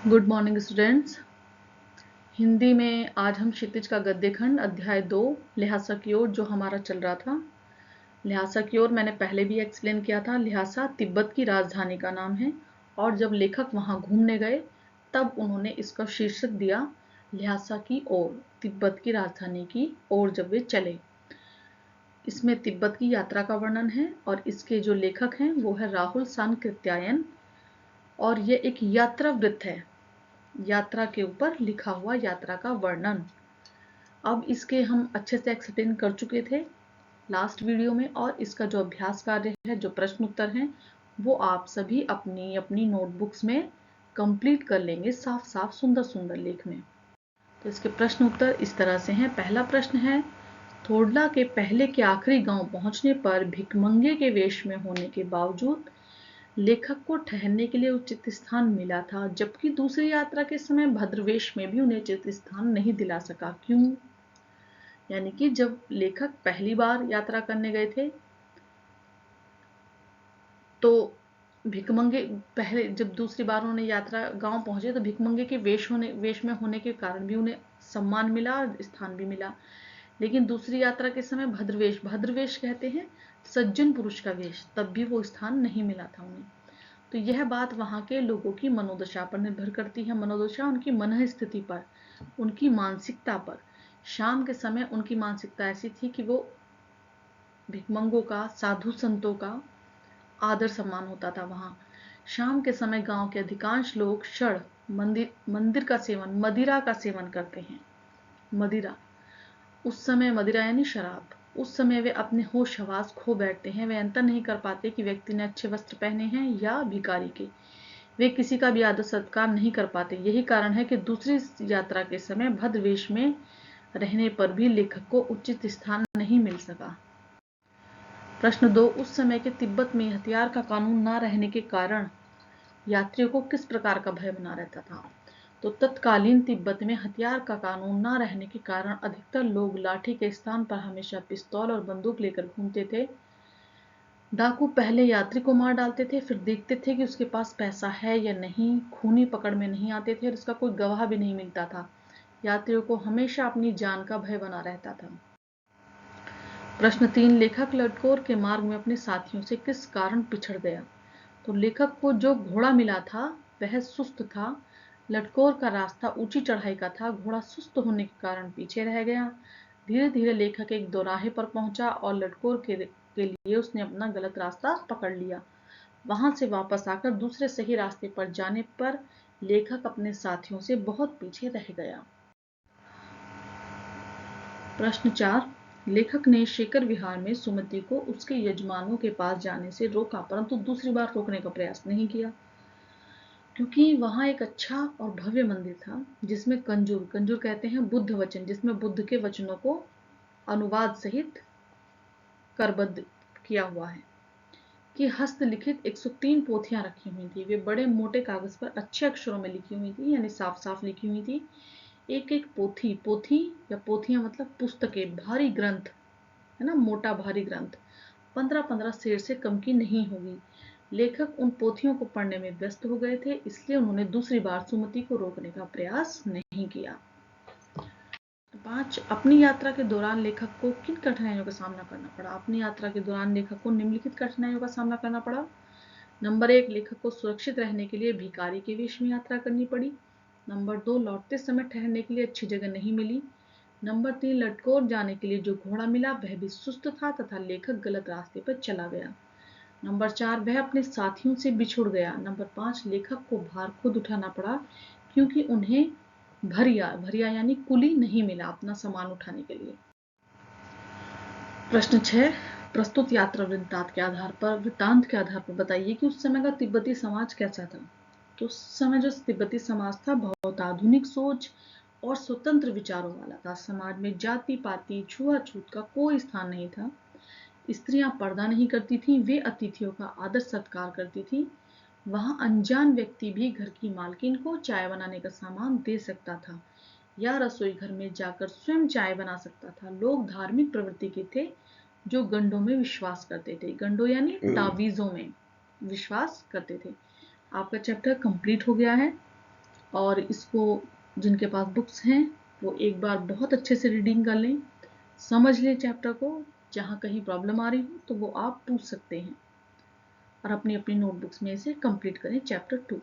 Good morning students. Hindi में आज हम क्षितिज का गद्य खंड अध्याय 2 ल्हासा की ओर जो हमारा चल रहा था। ल्हासा की ओर मैंने पहले भी एक्सप्लेन किया था। ल्हासा तिब्बत की राजधानी का नाम है और जब लेखक वहां घूमने गए तब उन्होंने इसका शीर्षक दिया ल्हासा की ओर, तिब्बत की राजधानी की ओर जब वे चले। इसमें तिब्बत की यात्रा का वर्णन है और इसके जो लेखक हैं वो है राहुल सांकृत्यायन और ये एक यात्रा वृत्त है, यात्रा के ऊपर लिखा हुआ यात्रा का वर्णन। अब इसके हम अच्छे से एक्सप्लेन कर चुके थे लास्ट वीडियो में और इसका जो अभ्यास कार्य है, जो प्रश्न उत्तर हैं, वो आप सभी अपनी अपनी नोटबुक्स में कंप्लीट कर लेंगे साफ साफ सुंदर सुंदर लेख में। तो इसके प्रश्न उत्तर इस तरह से हैं। पहला प्रश्न है, थोडला के पहले के आखिरी गांव पहुंचने पर भिकमंगे के वेश में होने के बावजूद लेखक को ठहरने के लिए उचित स्थान मिला था, जबकि दूसरी यात्रा के समय भद्रवेश में भी उन्हें उचित स्थान नहीं दिला सका। क्यों? यानी कि जब लेखक पहली बार यात्रा करने गए थे तो भिकमंगे, पहले जब दूसरी बार उन्होंने यात्रा गांव पहुंचे तो भिकमंगे के वेश में होने के कारण भी उन्हें सम्मान मिला और स्थान भी मिला। लेकिन दूसरी यात्रा के समय भद्रवेश कहते हैं सज्जन पुरुष का वेश, तब भी वो स्थान नहीं मिला था उन्हें। तो यह बात वहां के लोगों की मनोदशा पर निर्भर करती है। मनोदशा उनकी मन स्थिति पर, उनकी मानसिकता पर। शाम के समय उनकी मानसिकता ऐसी थी कि वो भिकमंगों का, साधु संतों का आदर सम्मान होता था वहां। शाम के समय गांव के अधिकांश लोग क्षण मंदिर का सेवन, मदिरा का सेवन करते हैं। मदिरा, उस समय मदिरा यानी शराब। उस समय वे अपने होश हवास खो बैठते हैं। वे अंतर नहीं कर पाते कि व्यक्ति ने अच्छे वस्त्र पहने हैं या भिखारी के। वे किसी का भी आदर सत्कार नहीं कर पाते। यही कारण है कि दूसरी यात्रा के समय भद्रवेश में रहने पर भी लेखक को उचित स्थान नहीं मिल सका। प्रश्न 2, उस समय के तिब्बत में हथियार का कानून न रहने के कारण यात्रियों को किस प्रकार का भय बना रहता था? तो तत्कालीन तिब्बत में हथियार का कानून न रहने के कारण अधिकतर लोग लाठी के स्थान पर हमेशा पिस्तौल और बंदूक लेकर घूमते थे। डाकू पहले यात्री को मार डालते थे, फिर देखते थे कि उसके पास पैसा है या नहीं। खूनी पकड़ में नहीं आते थे और इसका कोई गवाह भी नहीं मिलता था। यात्रियों को हमेशा अपनी जान का भय बना रहता था। प्रश्न 3, लेखक लटकोर के मार्ग में अपने साथियों से किस कारण पिछड़ गया? तो लेखक को जो घोड़ा मिला था वह सुस्त था। लटकोर का रास्ता ऊंची चढ़ाई का था। घोड़ा सुस्त होने के कारण पीछे रह गया। धीरे धीरे लेखक एक दोराहे पर पहुंचा और लटकोर के लिए उसने अपना गलत रास्ता पकड़ लिया। वहां से वापस आकर दूसरे सही रास्ते पर जाने पर लेखक अपने साथियों से बहुत पीछे रह गया। प्रश्न 4, लेखक ने शेखर विहार में सुमति को उसके यजमानों के पास जाने से रोका, परंतु दूसरी बार रोकने का प्रयास नहीं किया, क्योंकि वहां एक अच्छा और भव्य मंदिर था जिसमें कंजूर कहते हैं बुद्ध वचन, जिसमें बुद्ध के वचनों को अनुवाद सहित करबद्ध किया हुआ है कि हस्तलिखित 103 पोथियां रखी हुई थी। वे बड़े मोटे कागज पर अच्छे अक्षरों में लिखी हुई थी, यानी साफ साफ लिखी हुई थी। एक एक पोथी या पोथियां मतलब पुस्तकें, भारी ग्रंथ है ना, मोटा भारी ग्रंथ 15-15 शेर से कम की नहीं होगी। लेखक उन पोथियों को पढ़ने में व्यस्त हो गए थे, इसलिए उन्होंने दूसरी बार सुमति को रोकने का प्रयास नहीं किया। 5, अपनी यात्रा के दौरान लेखक को किन कठिनाइयों का सामना करना पड़ा? अपनी यात्रा के दौरान लेखक को निम्नलिखित कठिनाइयों का सामना करना पड़ा। नंबर 1, लेखक को सुरक्षित रहने के लिए भिखारी के वेश में यात्रा करनी पड़ी। नंबर 2, लौटते समय ठहरने के लिए अच्छी जगह नहीं मिली। नंबर 3, लटकोर जाने के लिए जो घोड़ा मिला वह भी सुस्त था तथा लेखक गलत रास्ते पर चला गया। नंबर 4, वह अपने साथियों से बिछुड़ गया। नंबर 5, लेखक को भार खुद उठाना पड़ा क्योंकि उन्हें भरिया यानी कुली नहीं मिला अपना सामान उठाने के लिए। प्रश्न 6, प्रस्तुत यात्रा वृत्तांत के आधार पर बताइए कि उस समय का तिब्बती समाज कैसा था? तो उस समय जो तिब्बती समाज था बहुत आधुनिक सोच और स्वतंत्र विचारों वाला था। समाज में जाति पाति छुआछूत का कोई स्थान नहीं था। स्त्रियां पर्दा नहीं करती थीं, वे अतिथियों का आदर सत्कार करती थीं। वहां अनजान व्यक्ति भी घर की मालकिन को चाय बनाने का सामान दे सकता था या रसोई घर में जाकर स्वयं चाय बना सकता था। लोग धार्मिक प्रवृत्ति के थे जो गंडों में विश्वास करते थे। गंडों यानी तावीजों में विश्वास करते थे। आपका चैप्टर कंप्लीट हो गया है। और इसको जिनके पास बुक्स हैं वो एक बार बहुत अच्छे से रीडिंग कर लें, समझ लें चैप्टर को। जहाँ कहीं प्रॉब्लम आ रही हो तो वो आप पूछ सकते हैं और अपनी अपनी नोटबुक्स में इसे कंप्लीट करें चैप्टर 2।